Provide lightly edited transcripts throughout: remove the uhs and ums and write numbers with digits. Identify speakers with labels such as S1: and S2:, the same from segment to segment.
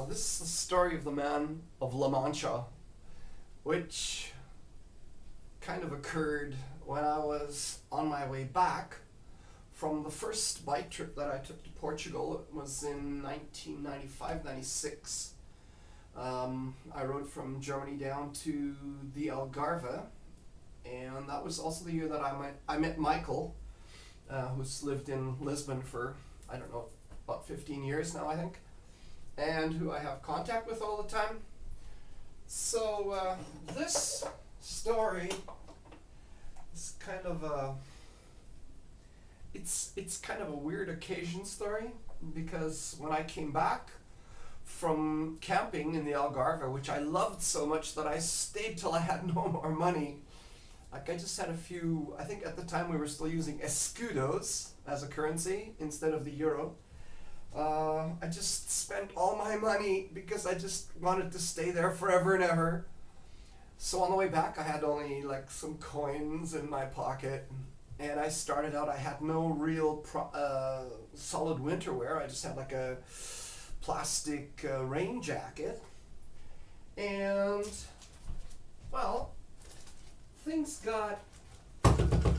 S1: This is the story of the man of La Mancha, which kind of occurred when I was on my way back from the first bike trip that I took to Portugal. It was in 1995-96. I rode from Germany down to the Algarve, and that was also the year that I met Michael, who's lived in Lisbon for, I don't know, about 15 years now, I think, and who I have contact with all the time. So this story is kind of a it's kind of a weird occasion story, because when I came back from camping in the Algarve, which I loved so much that I stayed till I had no more money. Like, I just had a few, I think at the time we were still using escudos as a currency instead of the euro. I just spent all my money because I just wanted to stay there forever and ever. So on the way back, I had only like some coins in my pocket, and I started out, I had no real solid winter wear. I just had like a plastic rain jacket. And, well, things got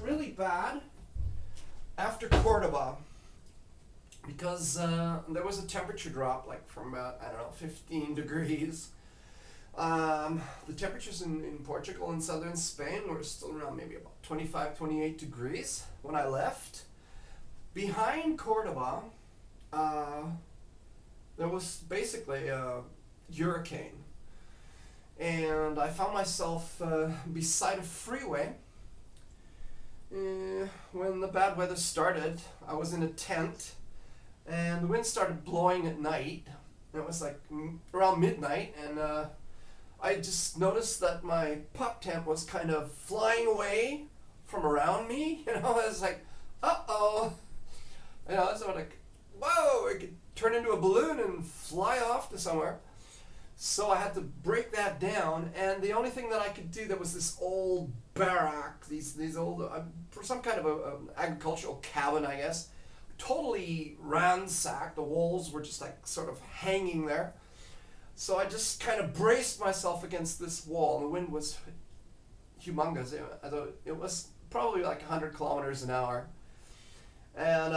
S1: really bad after Cordoba, because there was a temperature drop, like from about, 15 degrees. The temperatures in Portugal and southern Spain were still around maybe about 25, 28 degrees when I left. Behind Cordoba, there was basically a hurricane. And I found myself beside a freeway. When the bad weather started, I was in a tent, and the wind started blowing at night. It was like around midnight, and I just noticed that my pup tent was kind of flying away from around me. I was like, uh-oh. So like, whoa, it could turn into a balloon and fly off to somewhere. So I had to break that down, and the only thing that I could do, there was this old barrack, these old, for some kind of a agricultural cabin, I guess, totally ransacked. The walls were just like sort of hanging there. So I just kind of braced myself against this wall. The wind was humongous. It was probably like 100 kilometers an hour. And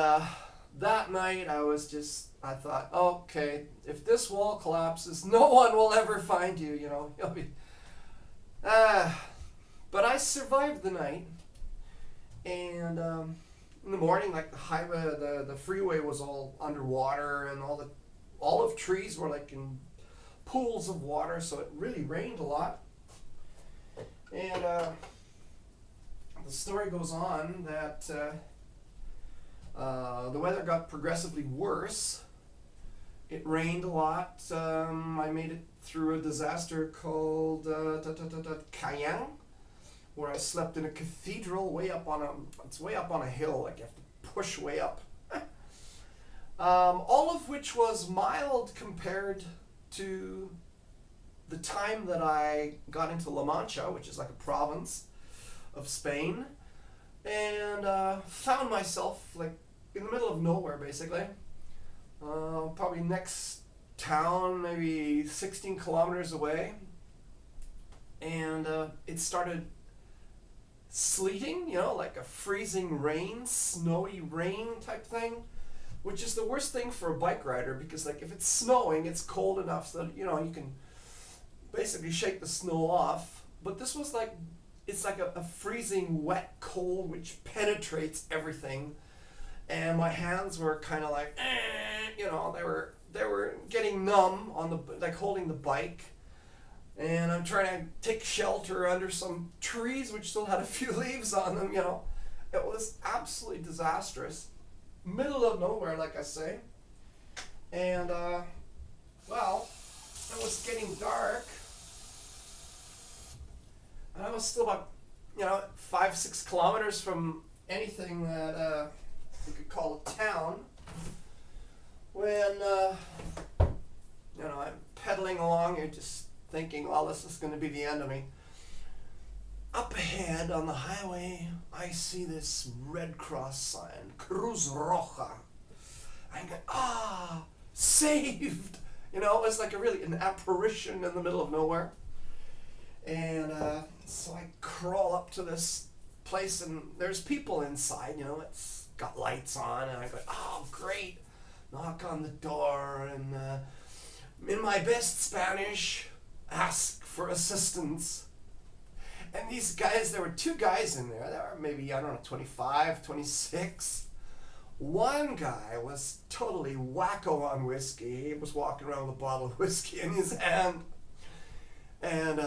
S1: that night I thought, okay, if this wall collapses, no one will ever find you, You'll be... But I survived the night. And in the morning, like the highway, the freeway was all underwater, and all the olive trees were like in pools of water, so it really rained a lot. And the story goes on that the weather got progressively worse. It rained a lot. I made it through a disaster called Cayenne, where I slept in a cathedral way up on a hill, like you have to push way up. All of which was mild compared to the time that I got into La Mancha, which is like a province of Spain, and found myself like in the middle of nowhere, basically. Probably next town, maybe 16 kilometers away, and it started sleeting, like a freezing rain, snowy rain type thing, which is the worst thing for a bike rider, because like if it's snowing, it's cold enough so that you can basically shake the snow off. But this was like, it's like a freezing wet cold which penetrates everything, and my hands were kind of like they were getting numb on the, like, holding the bike. And I'm trying to take shelter under some trees which still had a few leaves on them. It was absolutely disastrous. Middle of nowhere, like I say. And well, it was getting dark, and I was still about 5-6 kilometers from anything that you could call a town, when I'm pedaling along here, just thinking, well, this is going to be the end of me. Up ahead on the highway, I see this Red Cross sign, Cruz Roja. I go, saved! You know, it was like an apparition in the middle of nowhere. And so I crawl up to this place, and there's people inside, you know, it's got lights on, and I go, oh, great. Knock on the door, and in my best Spanish, ask for assistance. And these guys, there were two guys in there. They were maybe, I don't know, 25, 26. One guy was totally wacko on whiskey. He was walking around with a bottle of whiskey in his hand. And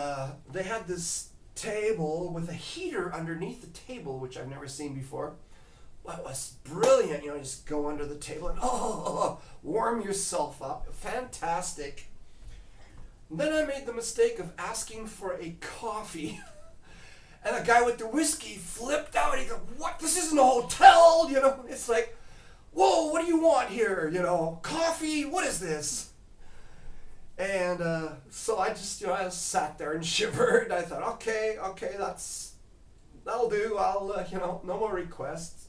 S1: they had this table with a heater underneath the table, which I've never seen before. Well, it was brilliant. You know, just go under the table and warm yourself up. Fantastic. And then I made the mistake of asking for a coffee. And the guy with the whiskey flipped out. He goes, what? This isn't a hotel, you know? It's like, whoa, what do you want here? You know, coffee? What is this? And so I just, you know, I sat there and shivered. I thought, okay, that'll do. I'll, you know, no more requests.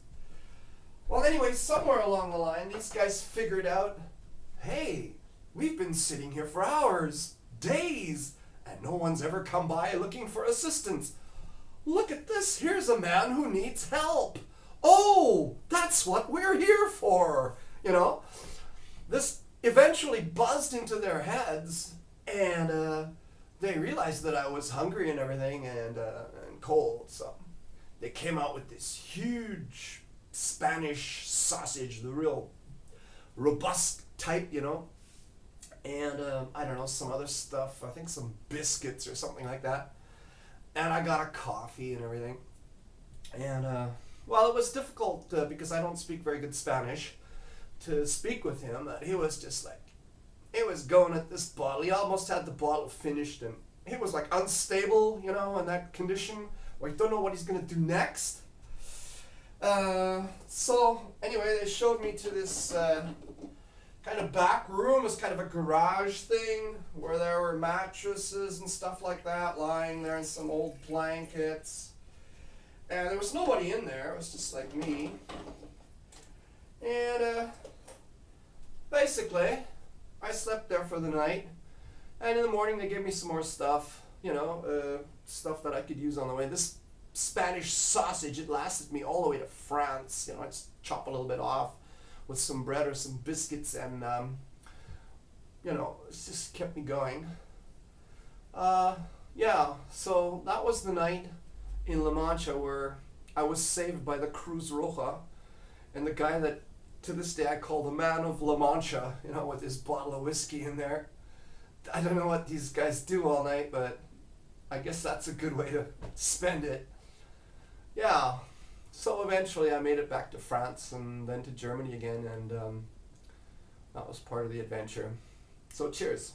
S1: Well, anyway, somewhere along the line, these guys figured out, hey, we've been sitting here for hours, days, and no one's ever come by looking for assistance. Look at this. Here's a man who needs help. Oh, that's what we're here for. You know, this eventually buzzed into their heads, and they realized that I was hungry and everything, and cold. So they came out with this huge Spanish sausage, the real robust type, you know, and I don't know, some other stuff. I think some biscuits or something like that. And I got a coffee and everything. And, well, it was difficult because I don't speak very good Spanish to speak with him. He was just like, he was going at this bottle. He almost had the bottle finished, and he was like unstable, you know, in that condition where you don't know what he's going to do next. So, anyway, they showed me to this kind of back room. It was kind of a garage thing where there were mattresses and stuff like that lying there, and some old blankets. And there was nobody in there. It was just like me. And basically, I slept there for the night. And in the morning, they gave me some more stuff, you know, stuff that I could use on the way. This Spanish sausage, it lasted me all the way to France. You know, I just chop a little bit off with some bread or some biscuits, and you know, it just kept me going. Yeah, so that was the night in La Mancha where I was saved by the Cruz Roja, and the guy that to this day I call the man of La Mancha, you know, with his bottle of whiskey in there. I don't know what these guys do all night, but I guess that's a good way to spend it. Yeah. So eventually I made it back to France and then to Germany again, and that was part of the adventure. So cheers.